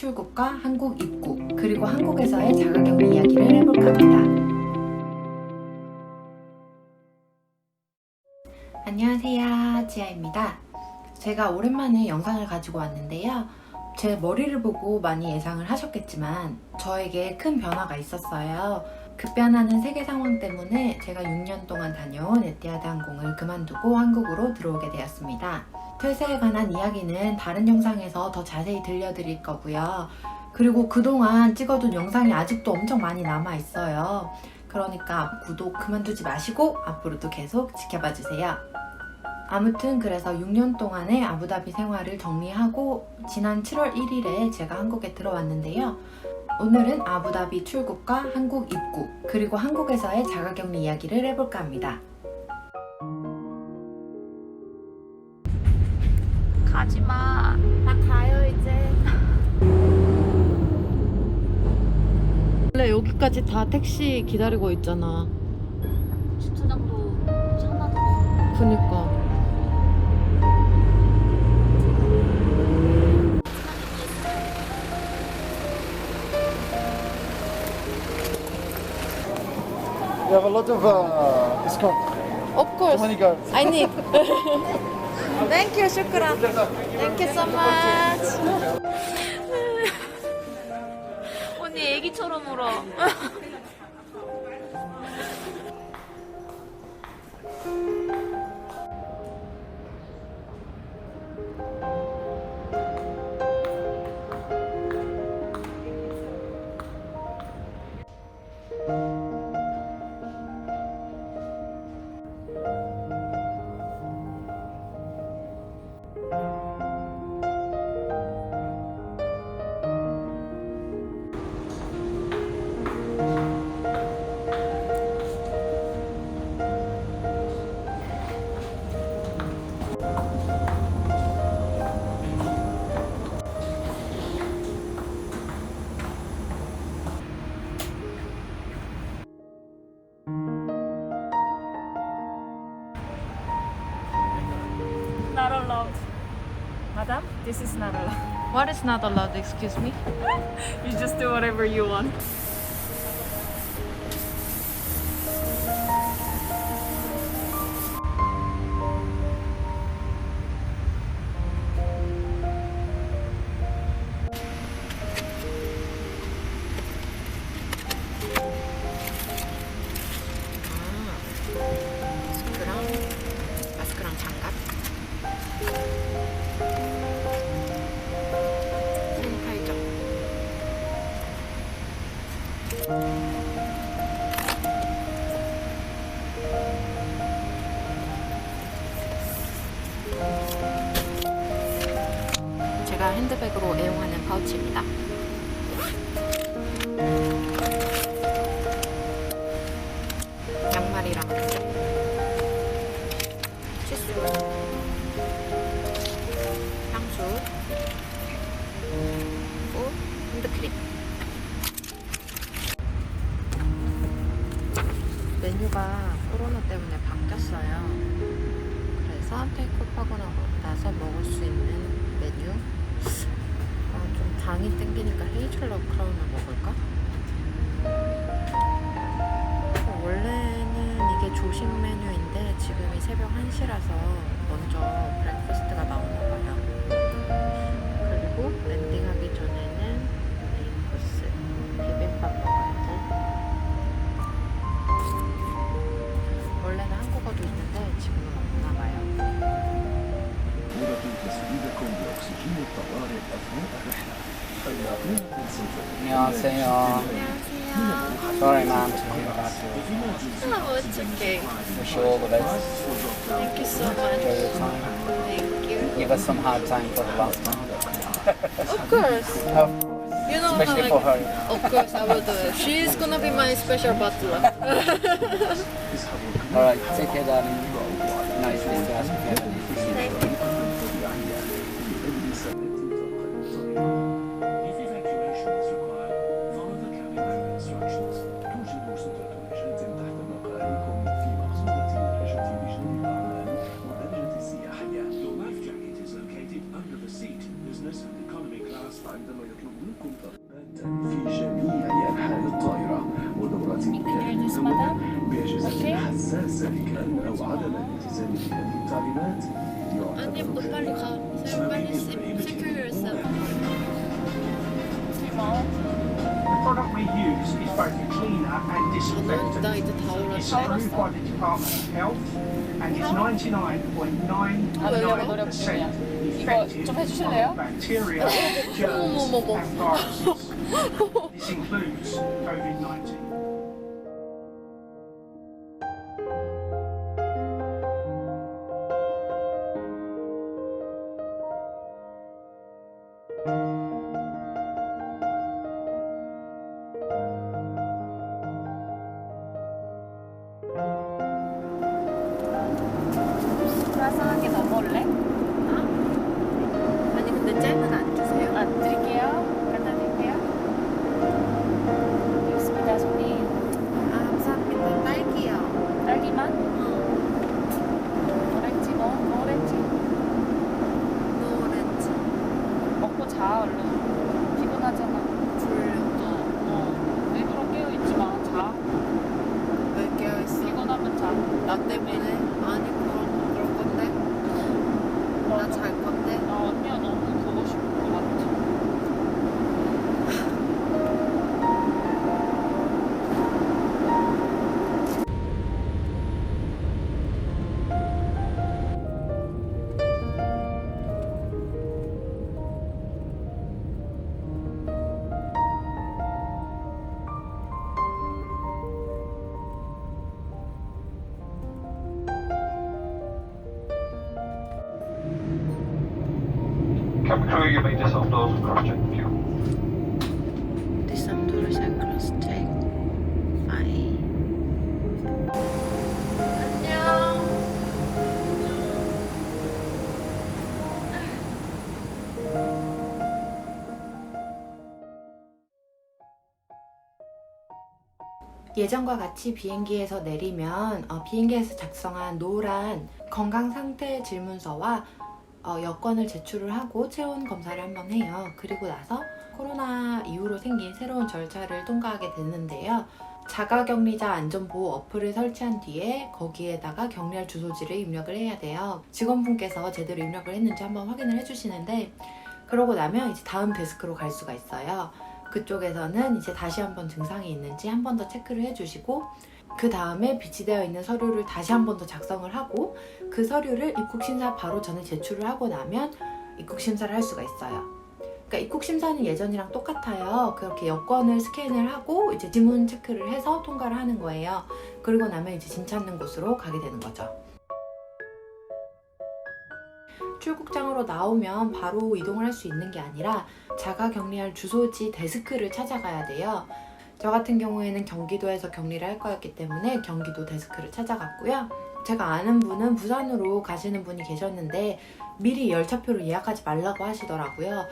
출국과 한국 입국, 그리고 한국에서의 자가격리 이야기를 해볼까 합니다. 안녕하세요, 지아입니다. 제가 오랜만에 영상을 가지고 왔는데요. 제 머리를 보고 많이 예상을 하셨겠지만 저에게 큰 변화가 있었어요. 급변하는 세계 상황 때문에 제가 6년 동안 다녀온 에티하드 항공을 그만두고 한국으로 들어오게 되었습니다. 퇴사에 관한 이야기는 다른 영상에서 더 자세히 들려드릴 거고요. 그리고 그동안 찍어둔 영상이 아직도 엄청 많이 남아있어요. 그러니까 구독 그만두지 마시고 앞으로도 계속 지켜봐 주세요. 아무튼 그래서 6년 동안의 아부다비 생활을 정리하고 지난 7월 1일에 제가 한국에 들어왔는데요. 오늘은 아부다비 출국과 한국 입국, 그리고 한국에서의 자가격리 이야기를 해볼까 합니다. 가지마. 나 가요 이제. 원래 여기까지 다 택시 기다리고 있잖아. 주차장도 하나도 없어. 그니까. You have a lot of discount. Of How course. many cards? I need. Thank you, shukran. Thank you so much. 언니 애기처럼 울어. Not allowed. Madam, this is not allowed. What is not allowed? Excuse me. You just do whatever you want. 마스크랑 장갑, 세니타이저. 제가 핸드백으로 애용하는 파우치입니다. 양말이랑 치수, 향수, 그리고 핸드크림. 메뉴가 코로나 때문에 바뀌었어요. 그래서 테이크업하고 나서 먹을 수 있는 메뉴. 좀 당이 땡기니까 헤이즐넛 크라운을 먹을까? 원래는 이게 조식 메뉴인데 지금이 새벽 1시라서 먼저 브렉퍼스트가 나오나봐요. 그리고 랜딩하기 전에는 메인 코스 비빔밥 먹어야지. 원래는 한국어도 있는데 지금은 없나봐요. 안녕하세요. Sorry, ma'am. Oh, it's okay. Wish you all the best. Thank you so much. Enjoy your time. Thank you. Give us some hard time for the last one. Of course. You know Especially how for her. Of course, I will do it. She's gonna be my special butler. Alright, take care, darling. Nice to ask if you have any questions. Thank you. If evacuations require, follow the cabin crew instructions. توجد ستة أجهزة تحت مقعدكم في مقصودة الرحلة بجانب عمان والدرجة السياحية. Your life jacket is located under the seat, business and economy class. عندما يطلبون وعدد الالتزام بالتعليمات 아니 너 يعتبر 빨리 가. 세율 빨리 secure yourself. The product we use is both a cleaner and 나 disinfectant. 이제 다 It's 올랐어. approved by the Department of Health and it's 99.999% effective 좀 해주실래요? on bacteria, germs 어머머머. and viruses. This includes COVID-19. 불쌍하게 넘어올래? 아니 근데 잼은 안 주세요? 아, 드릴게요. 갖다 드릴게요. 여기 있습니다, 손님. 아 감사합니다. 딸기요. 딸기만? 오렌지 뭐? 오렌지? 노렌지. 먹고 자, 얼른. 피곤하잖아. 또, 일부러 깨어있지 마. 자. 왜 깨어있어? 피곤하면 자. 나 때문에? 아니 그럴 건데. 나 잘 건데. 언니가 너무 보고 싶은 것 같아. Cabin crew, you may disarm doors and cross-check the fuel. 디삼 도르샤 크로스 체크. 파이. 안녕. 예전과 같이 비행기에서 내리면 비행기에서 작성한 노란 건강 상태 질문서와 여권을 제출을 하고 체온 검사를 한번 해요. 그리고 나서 코로나 이후로 생긴 새로운 절차를 통과하게 되는데요. 자가격리자 안전보호 어플을 설치한 뒤에 거기에다가 격리할 주소지를 입력을 해야 돼요. 직원분께서 제대로 입력을 했는지 한번 확인을 해주시는데, 그러고 나면 이제 다음 데스크로 갈 수가 있어요. 그쪽에서는 이제 다시 한번 증상이 있는지 한 번 더 체크를 해주시고, 그 다음에 비치되어 있는 서류를 다시 한 번 더 작성을 하고, 그 서류를 입국심사 바로 전에 제출을 하고 나면 입국심사를 할 수가 있어요. 그러니까 입국심사는 예전이랑 똑같아요. 그렇게 여권을 스캔을 하고 이제 지문 체크를 해서 통과를 하는 거예요. 그리고 나면 이제 짐 찾는 곳으로 가게 되는 거죠. 출국장으로 나오면 바로 이동을 할 수 있는 게 아니라 자가격리할 주소지 데스크를 찾아가야 돼요. 저 같은 경우에는 경기도에서 격리를 할 거였기 때문에 경기도 데스크를 찾아갔고요. 제가 아는 분은 부산으로 가시는 분이 계셨는데 미리 열차표를 예약하지 말라고 하시더라고요.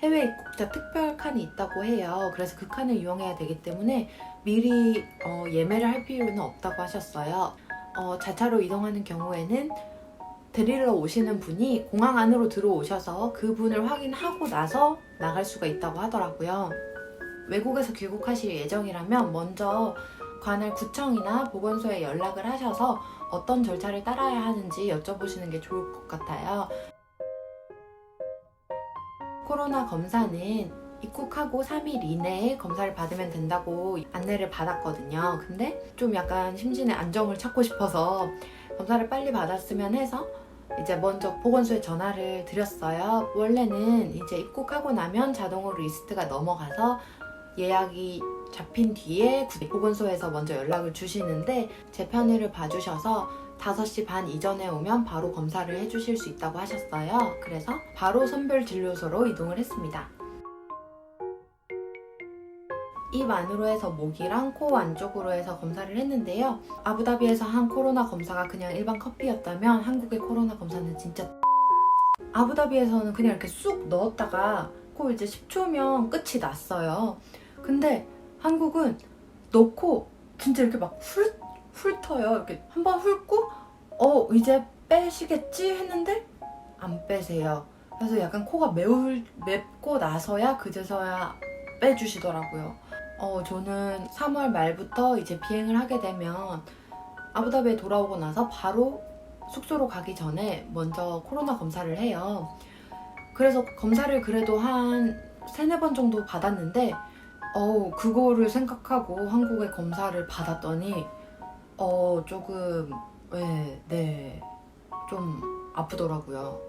해외 입국자 특별 칸이 있다고 해요. 그래서 그 칸을 이용해야 되기 때문에 미리 예매를 할 필요는 없다고 하셨어요. 자차로 이동하는 경우에는 데리러 오시는 분이 공항 안으로 들어오셔서 그분을 확인하고 나서 나갈 수가 있다고 하더라고요. 외국에서 귀국하실 예정이라면 먼저 관할 구청이나 보건소에 연락을 하셔서 어떤 절차를 따라야 하는지 여쭤보시는 게 좋을 것 같아요. 코로나 검사는 입국하고 3일 이내에 검사를 받으면 된다고 안내를 받았거든요. 근데 좀 약간 심신의 안정을 찾고 싶어서 검사를 빨리 받았으면 해서 이제 먼저 보건소에 전화를 드렸어요. 원래는 이제 입국하고 나면 자동으로 리스트가 넘어가서 예약이 잡힌 뒤에 보건소에서 먼저 연락을 주시는데 제 편의를 봐주셔서 5시 반 이전에 오면 바로 검사를 해주실 수 있다고 하셨어요. 그래서 바로 선별진료소로 이동을 했습니다. 입 안으로 해서 목이랑 코 안쪽으로 해서 검사를 했는데요. 아부다비에서 한 코로나 검사가 그냥 일반 커피였다면 한국의 코로나 검사는 진짜 아부다비에서는 그냥 이렇게 쑥 넣었다가 코 이제 10초면 끝이 났어요. 근데 한국은 넣고 진짜 이렇게 막 훑어요. 이렇게 한번 훑고 이제 빼시겠지 했는데 안 빼세요. 그래서 약간 코가 맵고 나서야 그제서야 빼주시더라고요. 저는 3월 말부터 이제 비행을 하게 되면 아부다비에 돌아오고 나서 바로 숙소로 가기 전에 먼저 코로나 검사를 해요. 그래서 검사를 그래도 한 3-4번 정도 받았는데 그거를 생각하고 한국에 검사를 받았더니 조금 좀 아프더라고요.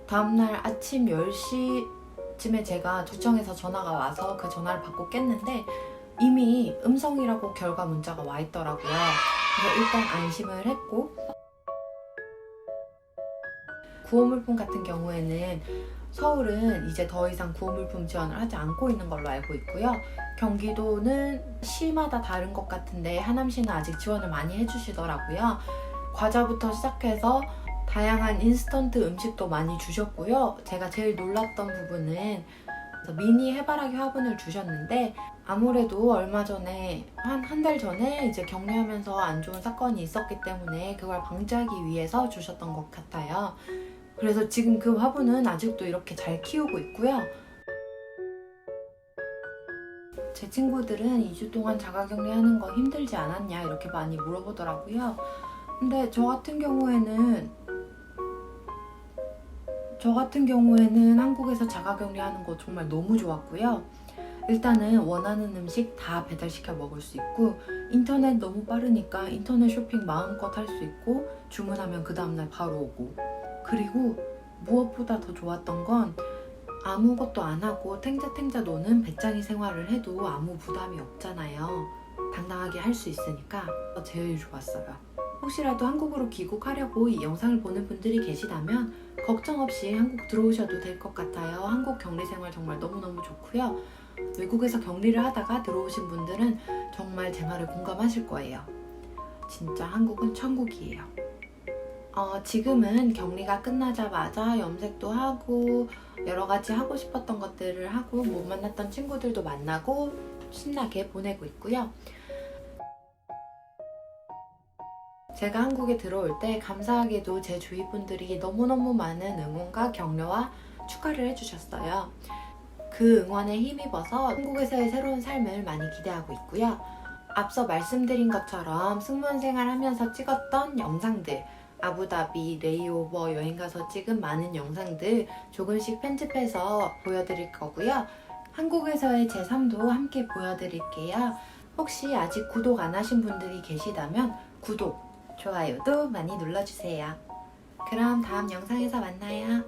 다음날 아침 10시쯤에 제가 구청에서 전화가 와서 그 전화를 받고 깼는데 이미 음성이라고 결과 문자가 와 있더라고요. 그래서 일단 안심을 했고, 구호물품 같은 경우에는 서울은 이제 더 이상 구호물품 지원을 하지 않고 있는 걸로 알고 있고요. 경기도는 시마다 다른 것 같은데 하남시는 아직 지원을 많이 해주시더라고요. 과자부터 시작해서 다양한 인스턴트 음식도 많이 주셨고요. 제가 제일 놀랐던 부분은 미니 해바라기 화분을 주셨는데 아무래도 얼마 전에 한 달 전에 이제 격리하면서 안 좋은 사건이 있었기 때문에 그걸 방지하기 위해서 주셨던 것 같아요. 그래서 지금 그 화분은 아직도 이렇게 잘 키우고 있고요. 제 친구들은 2주 동안 자가격리하는 거 힘들지 않았냐 이렇게 많이 물어보더라고요. 근데 저 같은 경우에는 한국에서 자가격리하는 거 정말 너무 좋았고요. 일단은 원하는 음식 다 배달시켜 먹을 수 있고, 인터넷 너무 빠르니까 인터넷 쇼핑 마음껏 할 수 있고, 주문하면 그 다음날 바로 오고, 그리고 무엇보다 더 좋았던 건 아무것도 안 하고 탱자탱자 노는 배짱이 생활을 해도 아무 부담이 없잖아요. 당당하게 할 수 있으니까 제일 좋았어요. 혹시라도 한국으로 귀국하려고 이 영상을 보는 분들이 계시다면 걱정 없이 한국 들어오셔도 될 것 같아요. 한국 격리 생활 정말 너무너무 좋고요. 외국에서 격리를 하다가 들어오신 분들은 정말 제 말에 공감하실 거예요. 진짜 한국은 천국이에요. 지금은 격리가 끝나자마자 염색도 하고 여러 가지 하고 싶었던 것들을 하고 못 만났던 친구들도 만나고 신나게 보내고 있고요. 제가 한국에 들어올 때 감사하게도 제 주위 분들이 너무너무 많은 응원과 격려와 축하를 해주셨어요. 그 응원에 힘입어서 한국에서의 새로운 삶을 많이 기대하고 있고요. 앞서 말씀드린 것처럼 승무원 생활하면서 찍었던 영상들, 아부다비, 레이오버 여행가서 찍은 많은 영상들 조금씩 편집해서 보여드릴 거고요. 한국에서의 제 삶도 함께 보여드릴게요. 혹시 아직 구독 안 하신 분들이 계시다면 구독, 좋아요도 많이 눌러주세요. 그럼 다음 영상에서 만나요.